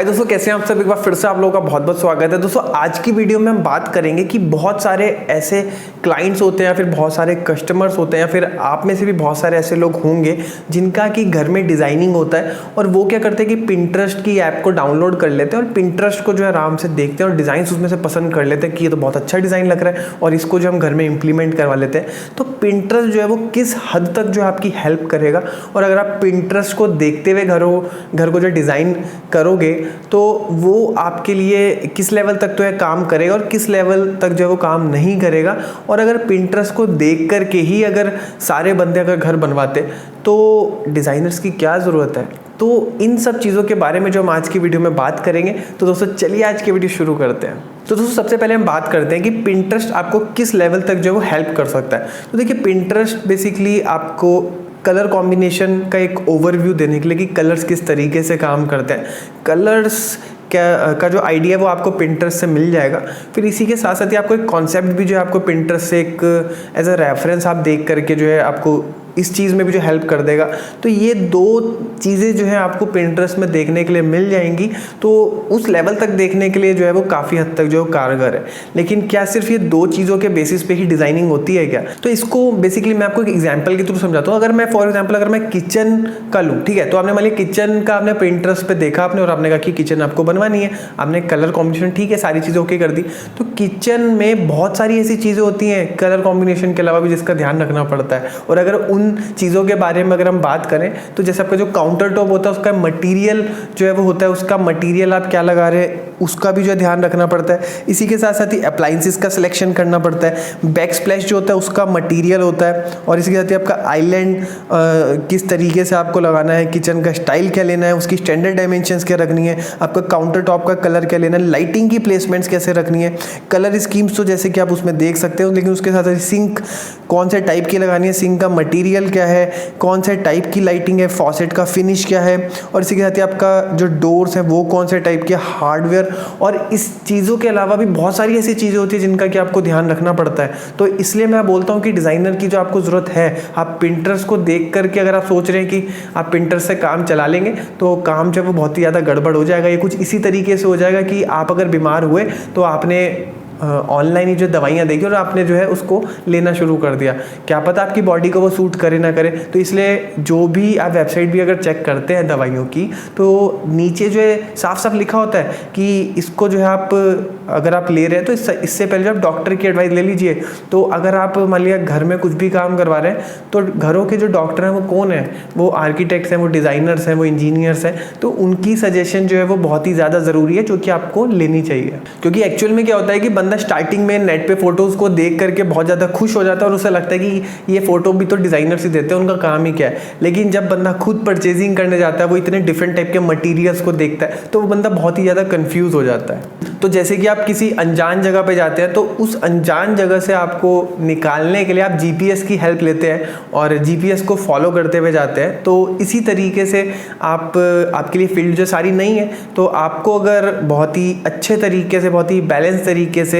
हाय दोस्तों, कैसे हैं आप सब। एक बार फिर से आप लोगों का बहुत बहुत स्वागत है। दोस्तों आज की वीडियो में हम बात करेंगे कि बहुत सारे ऐसे क्लाइंट्स होते हैं या फिर बहुत सारे कस्टमर्स होते हैं या फिर आप में से भी बहुत सारे ऐसे लोग होंगे जिनका कि घर में डिज़ाइनिंग होता है और वो क्या करते हैं कि पिंटरेस्ट की ऐप को डाउनलोड कर लेते हैं और पिंटरेस्ट को जो है आराम से देखते हैं और डिज़ाइन उसमें से पसंद कर लेते हैं कि ये तो बहुत अच्छा डिज़ाइन लग रहा है और इसको जो हम घर में इम्प्लीमेंट करवा लेते हैं। तो पिंटरेस्ट जो है वो किस हद तक जो है आपकी हेल्प करेगा और अगर आप पिंटरेस्ट को देखते हुए घर को जो डिज़ाइन करोगे तो वो आपके लिए किस लेवल तक तो है काम करेगा और किस लेवल तक जो है वो काम नहीं करेगा। और अगर पिंटरेस्ट को देख करके ही अगर सारे बंदे अगर घर बनवाते तो डिज़ाइनर्स की क्या ज़रूरत है। तो इन सब चीज़ों के बारे में जो हम आज की वीडियो में बात करेंगे। तो दोस्तों चलिए आज की वीडियो शुरू करते हैं। तो दोस्तों सबसे पहले हम बात करते हैं कि पिंटरेस्ट आपको किस लेवल तक जो है वो हेल्प कर सकता है। तो देखिए पिंटरेस्ट बेसिकली आपको कलर कॉम्बिनेशन का एक ओवरव्यू देने के लिए कि कलर्स किस तरीके से काम करते हैं, कलर्स का जो आइडिया वो आपको पिंटरेस्ट से मिल जाएगा। फिर इसी के साथ साथ ही आपको एक कॉन्सेप्ट भी जो है आपको पिंटरेस्ट से एक एज अ रेफरेंस आप देख करके जो है आपको इस चीज़ में भी जो हेल्प कर देगा। तो ये दो चीज़ें जो है आपको पिंटरेस्ट में देखने के लिए मिल जाएंगी। तो उस लेवल तक देखने के लिए जो है वो काफ़ी हद तक जो कारगर है। लेकिन क्या सिर्फ ये दो चीज़ों के बेसिस पे ही डिज़ाइनिंग होती है क्या? तो इसको बेसिकली मैं आपको एक एग्जांपल के थ्रू समझाता हूँ। अगर मैं फॉर एग्जांपल अगर मैं किचन का लूँ, ठीक है, तो आपने मान लिया किचन का आपने पिंटरेस्ट पे देखा आपने और आपने कहा कि किचन आपको बनवानी है, आपने कलर कॉम्बिनेशन ठीक है सारी चीज़ें ओके कर दी। तो किचन में बहुत सारी ऐसी चीज़ें होती हैं कलर कॉम्बिनेशन के अलावा भी जिसका ध्यान रखना पड़ता है। और अगर उन चीज़ों के बारे में अगर हम बात करें तो जैसे आपका जो काउंटर टॉप होता है उसका मटेरियल जो है वो होता है, उसका मटेरियल आप क्या लगा रहे हैं उसका भी जो है ध्यान रखना पड़ता है। इसी के साथ साथ ही अप्लाइंसेस का सिलेक्शन करना पड़ता है। बैक स्प्लैश जो होता है उसका मटेरियल होता है और इसके साथ ही आपका आइलैंड किस तरीके से आपको लगाना है, किचन का स्टाइल क्या लेना है, उसकी स्टैंडर्ड डायमेंशंस क्या रखनी है, आपका काउंटर टॉप का कलर क्या लेना है, लाइटिंग की प्लेसमेंट्स कैसे रखनी है, कलर स्कीम्स तो जैसे कि आप उसमें देख सकते हो। लेकिन उसके साथ सिंक कौन से टाइप की लगानी है, सिंक का मटेरियल क्या है, कौन से टाइप की लाइटिंग है, फॉसेट का फिनिश क्या है और इसी के साथ ही आपका जो डोर्स हैं वो कौन से टाइप के, हार्डवेयर। और इस चीज़ों के अलावा भी बहुत सारी ऐसी चीज़ें होती है जिनका कि आपको ध्यान रखना पड़ता है। तो इसलिए मैं बोलता हूँ कि डिज़ाइनर की जो आपको ज़रूरत है, आप पिंटरेस्ट को देख करके अगर आप सोच रहे हैं कि आप पिंटरेस्ट से काम चला लेंगे तो काम जो है वो बहुत ही ज़्यादा गड़बड़ हो जाएगा। ये कुछ इसी तरीके से हो जाएगा कि आप अगर बीमार हुए तो आपने ऑनलाइन ही जो दवाइयाँ देखी और आपने जो है उसको लेना शुरू कर दिया, क्या पता आपकी बॉडी को वो सूट करे ना करे। तो इसलिए जो भी आप वेबसाइट भी अगर चेक करते हैं दवाइयों की तो नीचे जो है साफ साफ लिखा होता है कि इसको जो है आप अगर आप ले रहे हैं तो इससे पहले जो आप डॉक्टर की एडवाइस ले लीजिए। तो अगर आप मान लिया घर में कुछ भी काम करवा रहे हैं तो घरों के जो डॉक्टर हैं वो कौन है, वो आर्किटेक्ट्स हैं, वो डिज़ाइनर्स हैं, वो इंजीनियर्स हैं। तो उनकी सजेशन जो है वो बहुत ही ज़्यादा ज़रूरी है जो कि आपको लेनी चाहिए। क्योंकि एक्चुअल में क्या होता है कि बंदा स्टार्टिंग में नेट पे फोटोज़ को देख करके बहुत ज़्यादा खुश हो जाता है और उसे लगता है कि ये फोटो भी तो डिज़ाइनर्स ही देते हैं, उनका काम ही क्या है। लेकिन जब बंदा खुद परचेजिंग करने जाता है, वो इतने डिफरेंट टाइप के मटेरियल्स को देखता है तो वो बंदा बहुत ही ज़्यादा कंफ्यूज हो जाता है। तो जैसे कि आप किसी अनजान जगह पे जाते हैं तो उस अनजान जगह से आपको निकालने के लिए आप जीपीएस की हेल्प लेते हैं और जीपीएस को फॉलो करते हुए जाते हैं। तो इसी तरीके से आपके लिए फील्ड जो सारी नहीं है, तो आपको अगर बहुत ही अच्छे तरीके से, बहुत ही बैलेंस तरीके से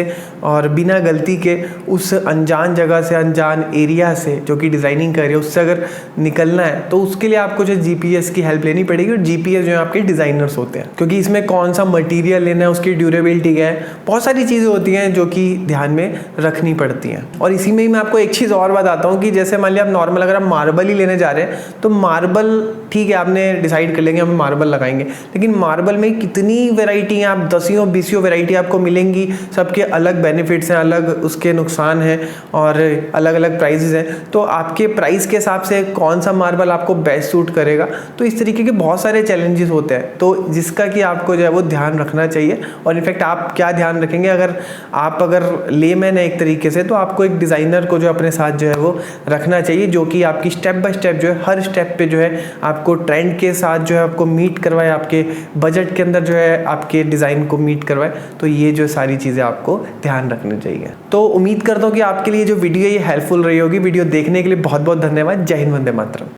और बिना गलती के उस अनजान जगह से, अनजान एरिया से जो कि डिज़ाइनिंग कर रही है उससे अगर निकलना है तो उसके लिए आपको जो जीपीएस की हेल्प लेनी पड़ेगी। और जीपीएस जो है आपके डिज़ाइनर्स होते हैं, क्योंकि इसमें कौन सा मटीरियल लेना है, उसकी ड्यूरेबिलिटी क्या है, बहुत सारी चीज़ें होती हैं जो कि ध्यान में रखनी पड़ती हैं। और इसी में ही मैं आपको एक चीज़ और बताता हूँ कि जैसे मान लिया आप नॉर्मल अगर आप मार्बल ही लेने जा रहे हैं तो मार्बल ठीक है आपने डिसाइड कर लेंगे हम मार्बल लगाएंगे, लेकिन मार्बल में कितनी वेराइटी हैं, आप 10-20 वेराइटी आपको मिलेंगी, सबके अलग बेनिफिट्स हैं, अलग उसके नुकसान हैं और अलग अलग प्राइसेस हैं। तो आपके प्राइस के हिसाब से कौन सा मार्बल आपको बेस्ट सूट करेगा। तो इस तरीके के बहुत सारे चैलेंजेस होते हैं तो जिसका कि आपको जो है वो ध्यान रखना चाहिए। और इनफैक्ट आप क्या ध्यान रखेंगे, अगर लेमैन है एक तरीके से तो आपको एक डिज़ाइनर को जो अपने साथ जो है वो रखना चाहिए जो कि आपकी स्टेप बाय स्टेप जो है हर स्टेप पे जो है आपको ट्रेंड के साथ जो है आपको मीट करवाए, आपके बजट के अंदर जो है आपके डिज़ाइन को मीट करवाए। तो ये जो सारी चीज़ें आपको ध्यान रखनी चाहिए। तो उम्मीद करता हूँ कि आपके लिए जो वीडियो ये हेल्पफुल रही होगी। वीडियो देखने के लिए बहुत बहुत धन्यवाद। जय हिंद, वंदे मातरम।